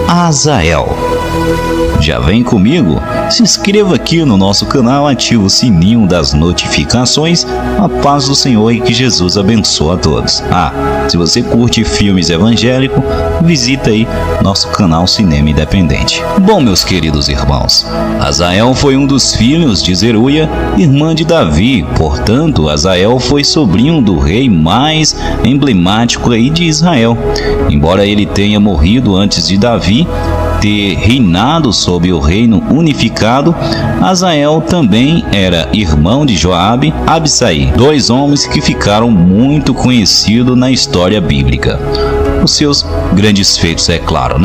Azael. Já vem comigo? Se inscreva aqui no nosso canal, ative o sininho das notificações. A paz do Senhor e que Jesus abençoe a todos. Se você curte filmes evangélicos, visita aí nosso canal Cinema Independente. Bom, meus queridos irmãos, Azael foi um dos filhos de Zeruia, irmã de Davi. Portanto, Azael foi sobrinho do rei mais emblemático aí de Israel. Embora ele tenha morrido antes de Davi ter reinado sob o reino unificado, Azael também era irmão de Joabe e Abisai, dois homens que ficaram muito conhecidos na história bíblica. Os seus grandes feitos, é claro,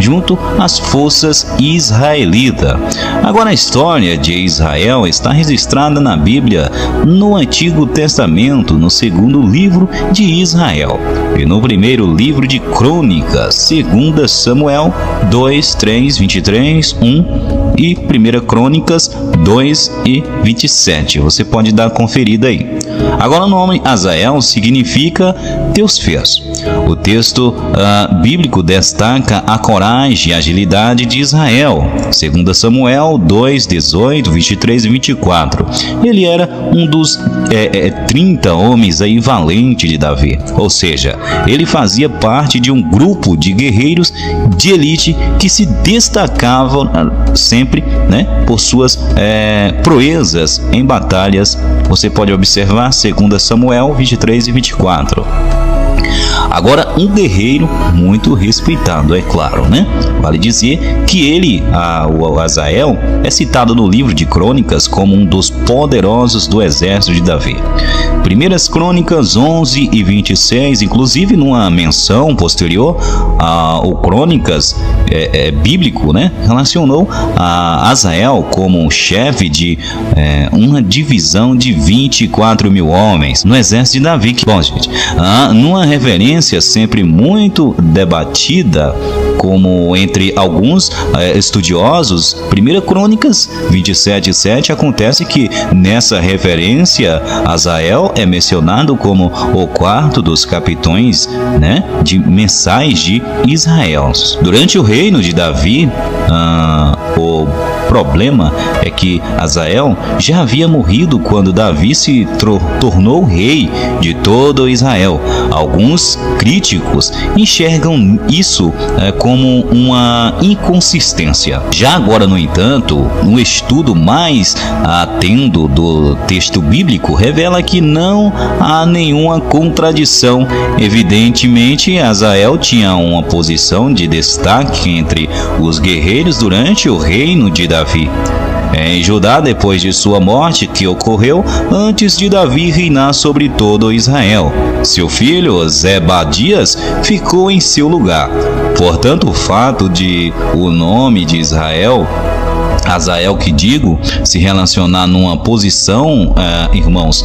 junto às forças israelitas. Agora, a história de Israel está registrada na Bíblia, no Antigo Testamento, no segundo livro de Israel, e no primeiro livro de Crônicas, 2 Samuel 2, 3, 23, 1 e 1 Crônicas 2 e 27. Você pode dar uma conferida aí. Agora, o nome Azael significa Deus fez. O texto bíblico destaca a coragem e agilidade de Israel. 2 Samuel 2, 18, 23 e 24. Ele era um dos 30 homens aí valentes de Davi. Ou seja, ele fazia parte de um grupo de guerreiros de elite que se destacavam sempre por suas proezas em batalhas. Você pode observar 2 Samuel 23 e 24. Agora, um guerreiro muito respeitado, é claro, Vale dizer que ele, o Azael, é citado no livro de Crônicas como um dos poderosos do exército de Davi. 1 Crônicas 11 e 26, inclusive numa menção posterior ao Crônicas bíblico, relacionou a Azael como um chefe de uma divisão de 24 mil homens no exército de Davi. Bom, gente, numa referência sempre muito debatida, como entre alguns estudiosos, 1 Crônicas 27:7, acontece que nessa referência Azael é mencionado como o quarto dos capitães de mensais de Israel. Durante o reino de Davi, o problema é que Azael já havia morrido quando Davi se tornou rei de todo Israel. Alguns críticos enxergam isso como uma inconsistência. Já agora, no entanto, um estudo mais atento do texto bíblico revela que não há nenhuma contradição. Evidentemente, Azael tinha uma posição de destaque entre os guerreiros durante o reino de Davi. Em Judá, depois de sua morte, que ocorreu antes de Davi reinar sobre todo Israel, seu filho Zebadias ficou em seu lugar. Portanto, o fato de o nome de Azael que digo, se relacionar numa posição, irmãos,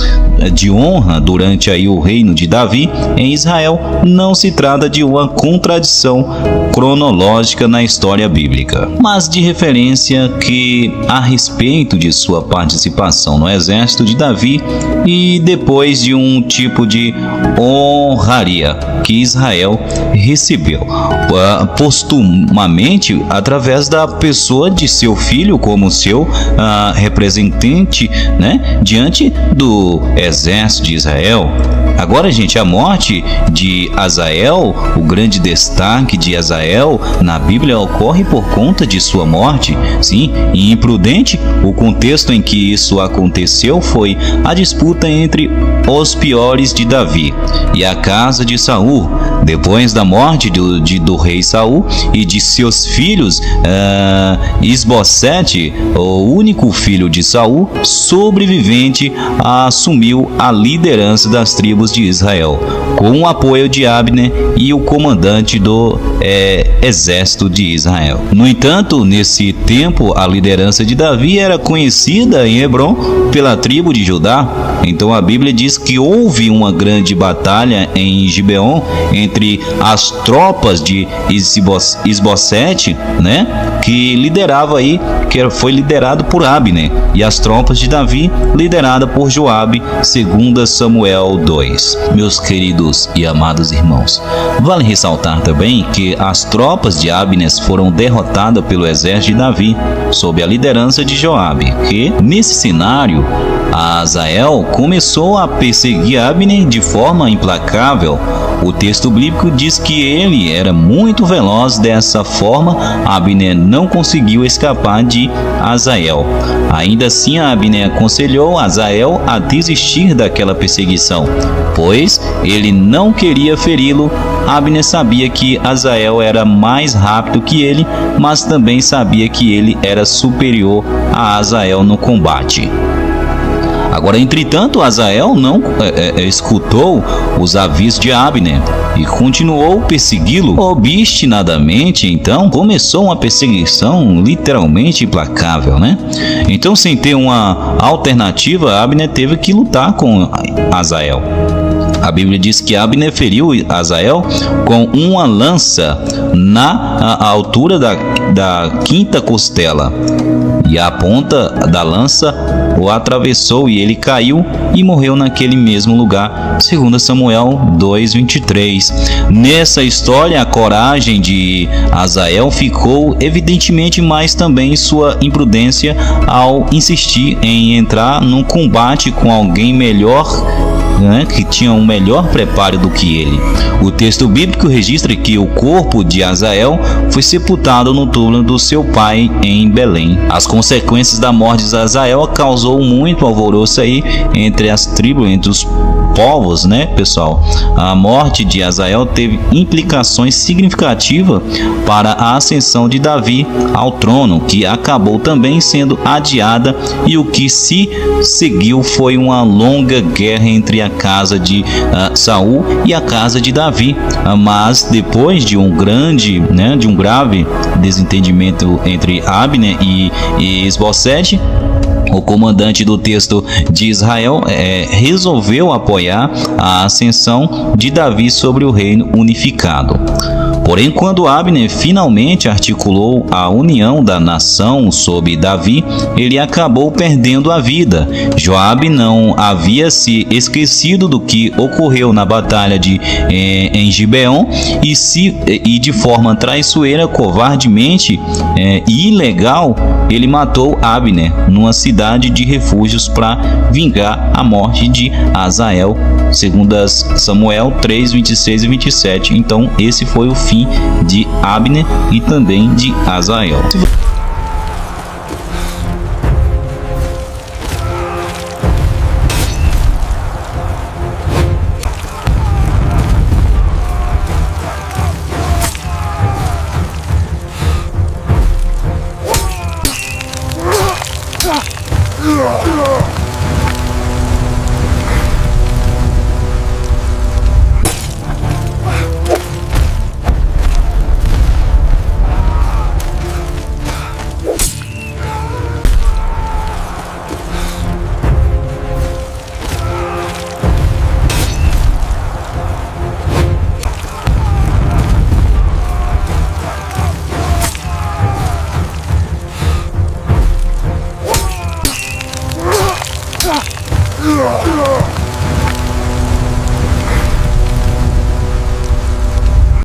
de honra durante aí o reino de Davi em Israel, não se trata de uma contradição cronológica na história bíblica, mas de referência que a respeito de sua participação no exército de Davi e depois de um tipo de honraria que Israel recebeu postumamente através da pessoa de seu filho como seu representante, diante do exército de Israel. Agora, gente, a morte de Azael, o grande destaque de Azael na Bíblia ocorre por conta de sua morte. Sim, e imprudente, o contexto em que isso aconteceu foi a disputa entre os piores de Davi e a casa de Saul. Depois da morte do rei Saul e de seus filhos, Isbosete, o único filho de Saul, sobrevivente, assumiu a liderança das tribos de Israel, com o apoio de Abner e o comandante do exército de Israel. No entanto, nesse tempo, a liderança de Davi era conhecida em Hebrom pela tribo de Judá. Então a Bíblia diz que houve uma grande batalha em Gibeon entre as tropas de Isbosete, que liderava aí, que foi liderado por Abner, e as tropas de Davi liderada por Joabe, 2 Samuel 2. mais, meus queridos e amados irmãos. Vale ressaltar também que as tropas de Abner foram derrotadas pelo exército de Davi, sob a liderança de Joabe, que, nesse cenário, Azael começou a perseguir Abner de forma implacável. O texto bíblico diz que ele era muito veloz. Dessa forma, Abner não conseguiu escapar de Azael. Ainda assim, Abner aconselhou Azael a desistir daquela perseguição, pois ele não queria feri-lo. Abner sabia que Azael era mais rápido que ele, mas também sabia que ele era superior a Azael no combate. Agora, entretanto, Azael não escutou os avisos de Abner e continuou persegui-lo obstinadamente. Então, começou uma perseguição literalmente implacável, né? Então, sem ter uma alternativa, Abner teve que lutar com Azael. A Bíblia diz que Abner feriu Azael com uma lança na altura da quinta costela, e a ponta da lança o atravessou e ele caiu e morreu naquele mesmo lugar, segundo Samuel 2:23. Nessa história, a coragem de Azael ficou evidentemente, mas também sua imprudência ao insistir em entrar num combate com alguém melhor, que tinha um melhor preparo do que ele. O texto bíblico registra que o corpo de Azael foi sepultado no túmulo do seu pai em Belém. As consequências da morte de Azael causou muito alvoroço aí entre as tribos, entre os povos, né, pessoal? A morte de Azael teve implicações significativas para a ascensão de Davi ao trono, que acabou também sendo adiada, e o que se seguiu foi uma longa guerra entre a casa de Saul e a casa de Davi. Mas depois de um grave desentendimento entre Abner e Isbosete, o comandante do texto de Israel resolveu apoiar a ascensão de Davi sobre o reino unificado. Porém, quando Abner finalmente articulou a união da nação sob Davi, ele acabou perdendo a vida. Joabe não havia se esquecido do que ocorreu na batalha em Gibeon e de forma traiçoeira, covardemente e ilegal, ele matou Abner numa cidade de refúgios para vingar a morte de Azael, segundo Samuel 3:26 e 27. Então, esse foi o fim de Abner e também de Azael. Ah!